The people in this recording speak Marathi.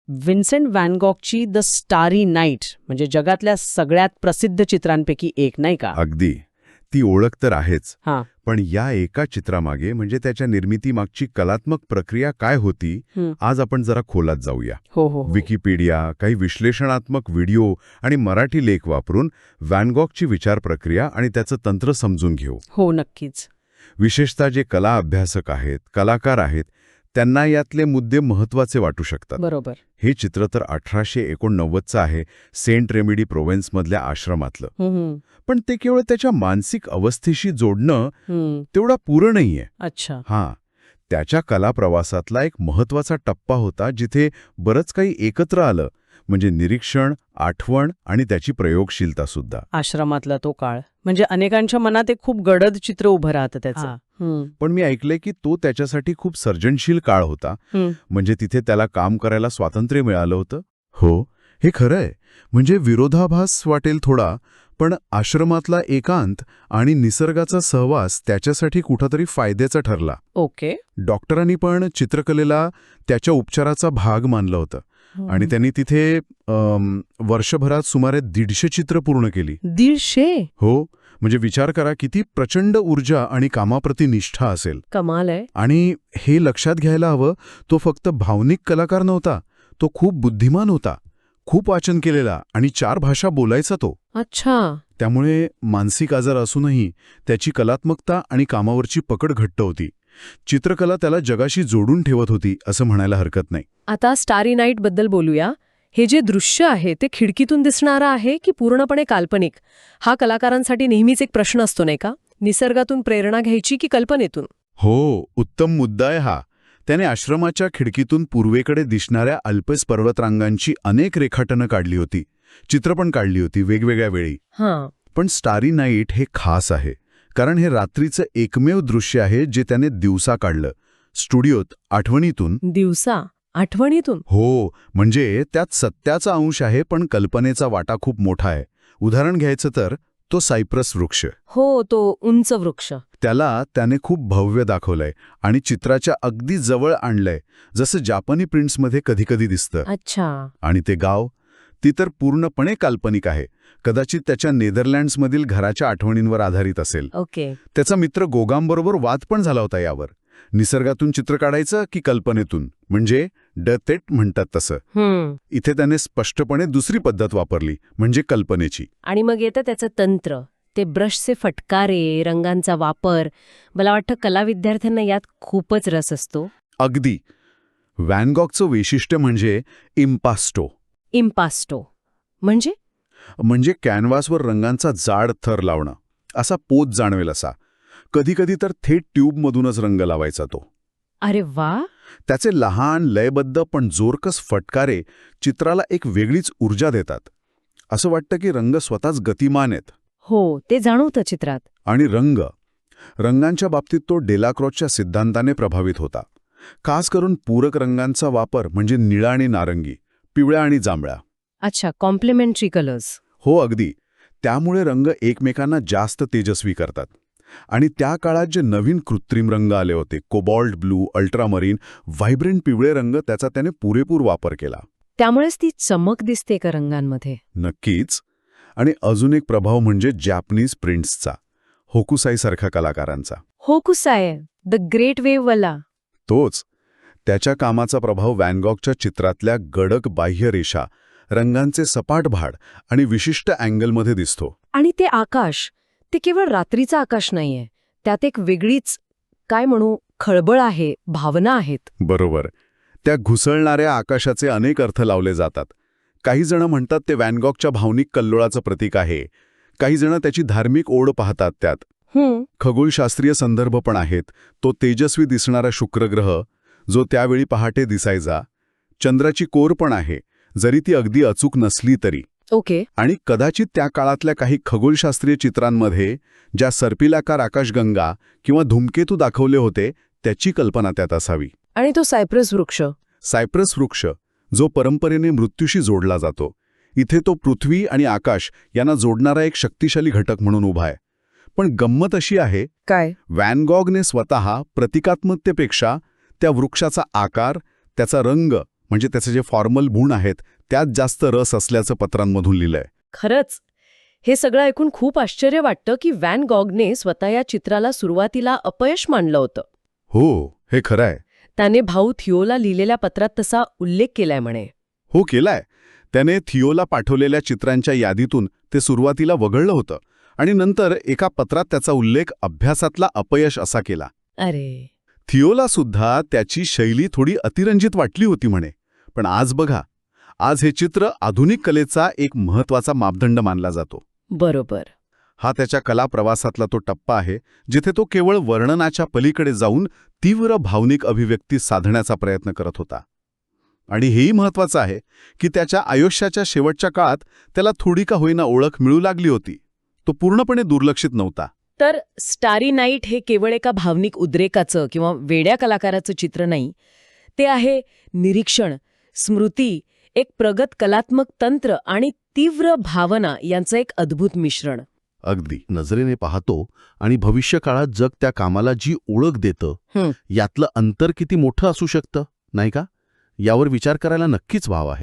विन्सेंट व्हॅन गॉगची द स्टारी नाईट म्हणजे जगातल्या सगळ्यात प्रसिद्ध चित्रांपैकी एक, नाही का? अगदी. ती ओळख तर आहेच. हां. पण या एका चित्रामागे म्हणजे त्याच्या निर्मितीमागची कलात्मक प्रक्रिया काय होती, आज आपण जरा खोलात जाऊया. हो. विकिपीडिया, काही विश्लेषणात्मक व्हिडिओ आणि मराठी लेख वापरून व्हॅन गॉगची विचार प्रक्रिया आणि त्याचं तंत्र समजून घेऊ. हो, नक्कीच. विशेषतः जे कला अभ्यासक आहेत, कलाकार आहेत, त्यांना यातले मुद्दे महत्त्वाचे वाटू शकतात. बरोबर. हे चित्र तर 1889चं आहे, सेंट रेमिडी प्रोव्हिन्समधल्या आश्रमातलं. पण ते केवळ त्याच्या मानसिक अवस्थेशी जोडणं तेवढा पुरं नाहीये. अच्छा. हां, त्याच्या कलाप्रवासातला एक महत्त्वाचा टप्पा होता जिथे बरंच काही एकत्र आलं, म्हणजे निरीक्षण, आठवण आणि त्याची प्रयोगशीलता सुद्धा. आश्रमातला तो काळ म्हणजे अनेकांच्या मनात एक खूप गडद चित्र उभं राहतं त्याचं. पण मी ऐकलंय की तो त्याच्यासाठी खूप सर्जनशील काळ होता. म्हणजे तिथे त्याला काम करायला स्वातंत्र्य मिळालं होतं. हो, हे खरं आहे. म्हणजे विरोधाभास वाटेल थोडा, पण आश्रमातला एकांत आणि निसर्गाचा सहवास त्याच्यासाठी कुठंतरी फायद्याचा ठरला. ओके. डॉक्टरांनी पण चित्रकलेला त्याच्या उपचाराचा भाग मानलं होतं आणि त्यांनी तिथे वर्षभरात सुमारे 150 चित्र पूर्ण केली. 150? हो, म्हणजे विचार करा किती प्रचंड ऊर्जा आणि कामाप्रती निष्ठा असेल. कमाल आहे. आणि हे लक्षात घ्यायला हवं, तो फक्त भावनिक कलाकार नव्हता, तो खूप बुद्धिमान होता, खूप वाचन केलेला आणि 4 भाषा बोलायचा तो. अच्छा. त्यामुळे मानसिक आजार असूनही त्याची कलात्मकता आणि कामावरची पकड घट्ट होती. चित्रकला त्याला जगाशी जोडून ठेवत होती असं म्हणायला हरकत नाही. आता स्टारी नाईट बद्दल बोलूया. हे जे दृश्य आहे ते खिडकीतून दिसणारं आहे की पूर्णपणे काल्पनिक? हा कलाकारांसाठी नेहमीच एक प्रश्न असतो, नाही का? निसर्गातून प्रेरणा घ्यायची की कल्पनेतून? हो, उत्तम मुद्दा आहे हा. त्याने आश्रमाच्या खिडकीतून पूर्वेकडे दिसणाऱ्या अल्पेस पर्वतरांगांची अनेक रेखाटनं काढली होती, चित्र पण काढली होती वेगवेगळ्या वेळी. पण स्टारी नाईट हे खास आहे कारण हे रात्रीचं एकमेव दृश्य आहे जे त्याने दिवसा काढलं, स्टुडिओत, आठवणीतून. दिवसा? आठवणीतून? हो, म्हणजे त्यात सत्याचा अंश आहे पण कल्पनेचा वाटा खूप मोठा आहे. उदाहरण घ्यायचं तर तो सायप्रस वृक्ष. हो, तो उंच वृक्ष. त्याने खूप भव्य दाखवलंय आणि चित्राच्या अगदी जवळ आणलंय, जसं जापानी प्रिंट्समध्ये कधीकधी दिसतं. अच्छा. आणि ते गाव, ती तर पूर्णपणे काल्पनिक आहे. कदाचित त्याच्या नेदरलँड्समधील घराच्या आठवणींवर आधारित असेल. ओके. त्याचा मित्र गोगामबरोबर वाद पण झाला होता यावर. निसर्गातून चित्र काढायचं की कल्पनेतून, म्हणजे डतेट म्हणतात तसं. इथे त्याने स्पष्टपणे दुसरी पद्धत वापरली, म्हणजे कल्पनेची. आणि मग येतं त्याचं तंत्र, ते ब्रशचे फटकारे, रंगांचा वापर. मला वाटतं कला विद्यार्थ्यांना यात खूपच रस असतो. अगदी. व्हॅन गॉगचं वैशिष्ट्य म्हणजे इम्पास्टो. इम्पास्टो म्हणजे कॅनव्हासवर रंगांचा जाड थर लावणं, असा पोत जाणवेल असा. कधीकधी तर थेट ट्यूबमधूनच रंग लावायचा तो. अरे वा. त्याचे लहान, लयबद्ध पण जोरकस फटकारे चित्राला एक वेगळीच ऊर्जा देतात. असं वाटतं की रंग स्वतःच गतिमान आहेत. हो, ते जाणवतं चित्रात. आणि रंगांच्या बाबतीत तो डेलाक्रॉसच्या सिद्धांताने प्रभावित होता. खास करून पूरक रंगांचा वापर, म्हणजे निळा आणि नारंगी, पिवळ्या आणि जांभळ्या. अच्छा, कॉम्प्लिमेंटरी कलर्स. हो, अगदी. त्यामुळे रंग एकमेकांना जास्त तेजस्वी करतात. आणि त्या काळात जे नवीन कृत्रिम रंग आले होते, कोबाल्ट ब्लू, अल्ट्रामरीन, व्हायब्रंट पिवळे रंग, त्याचा त्याने पुरेपूर वापर केला. त्यामुळेच ती चमक दिसते का रंगांमध्ये? नक्कीच. आणि अजून एक प्रभाव म्हणजे जॅपनीज प्रिंट्सचा, होकुसाईसारख्या कलाकारांचा. होकुसाई, द ग्रेट वेव्ह वाला. तोच. त्याच्या कामाचा प्रभाव व्हॅन गॉगच्या चित्रातल्या गडक बाह्य रेषा, रंगांचे सपाट भाड आणि विशिष्ट अँगलमध्ये दिसतो. आणि ते आकाश, ते केवळ रात्रीचं आकाश नाहीये, त्यात एक वेगळीच, काय म्हणू, खळबळ आहे, भावना आहेत. बरोबर. त्या घुसळणाऱ्या आकाशाचे अनेक अर्थ लावले जातात. काही जण म्हणतात ते व्हॅन गॉगच्या भावनिक कल्लोळाचं प्रतीक आहे, काही जण त्याची धार्मिक ओढ पाहतात त्यात. खगोलशास्त्रीय संदर्भ पण आहेत. तो तेजस्वी दिसणारा शुक्रग्रह, जो त्यावेळी पहाटे दिसायचा. चंद्राची कोर पण आहे, जरी ती अगदी अचूक नसली तरी. ओके. आणि कदाचित त्या काळातल्या काही खगोलशास्त्रीय चित्रांमध्ये ज्या सर्पिलाकार आकाशगंगा किंवा धूमकेतू दाखवले होते, त्याची कल्पना त्यात असावी. आणि तो सायप्रस वृक्ष, जो परंपरेने मृत्यूशी जोडला जातो. इथे तो पृथ्वी आणि आकाश यांना जोडणारा एक शक्तिशाली घटक म्हणून उभा आहे. पण गंमत अशी आहे, काय, व्हॅन गॉगने स्वतः प्रतिकात्मकतेपेक्षा त्या वृक्षाचा आकार, त्याचा रंग, म्हणजे त्याचे जे फॉर्मल गुण आहेत त्यात जास्त रस असल्याचं पत्रांमधून लिहिलंय. खरंच हे सगळं ऐकून खूप आश्चर्य वाटतं की व्हॅन गॉगने स्वतः या चित्राला सुरुवातीला अपयश मानलं होतं. हो, हे खरं आहे. त्याने भाऊ थिओला लिहिलेल्या पत्रात तसा उल्लेख केलाय म्हणे. हो, केलाय. त्याने थिओला पाठवलेल्या चित्रांच्या यादीतून ते सुरुवातीला वगळलं होतं आणि नंतर एका पत्रात त्याचा उल्लेख अभ्यासातला अपयश असा केला. अरे, थिओला सुद्धा त्याची शैली थोडी अतिरंजित वाटली होती म्हणे. पण आज बघा, आज हे चित्र आधुनिक कलेचा एक महत्वाचा मापदंड मानला जातो. बरोबर. हा त्याच्या कला प्रवासातला तो टप्पा आहे जिथे तो केवळ वर्णनाच्या पलीकडे जाऊन तीव्र भावनिक अभिव्यक्ती साधण्याचा प्रयत्न करत होता. आणि हेही महत्वाचं आहे की त्याच्या आयुष्याच्या शेवटच्या काळात त्याला थोडी का होईना ओळख मिळू लागली होती. तो पूर्णपणे दुर्लक्षित नव्हता. तर स्टारी नाईट हे केवळ एका भावनिक उद्रेकाचं किंवा वेड्या कलाकाराचं चित्र नाही. ते आहे निरीक्षण, स्मृती, एक प्रगत कलात्मक तंत्र आणि तीव्र भावना यांचं एक अद्भुत मिश्रण. अगदी नजरेने पाहतो आणि भविष्यकाळात जग त्या कामाला जी ओळख देतं यातलं अंतर किती मोठं असू शकतं, नाही का? यावर विचार करायला नक्कीच वाव आहे.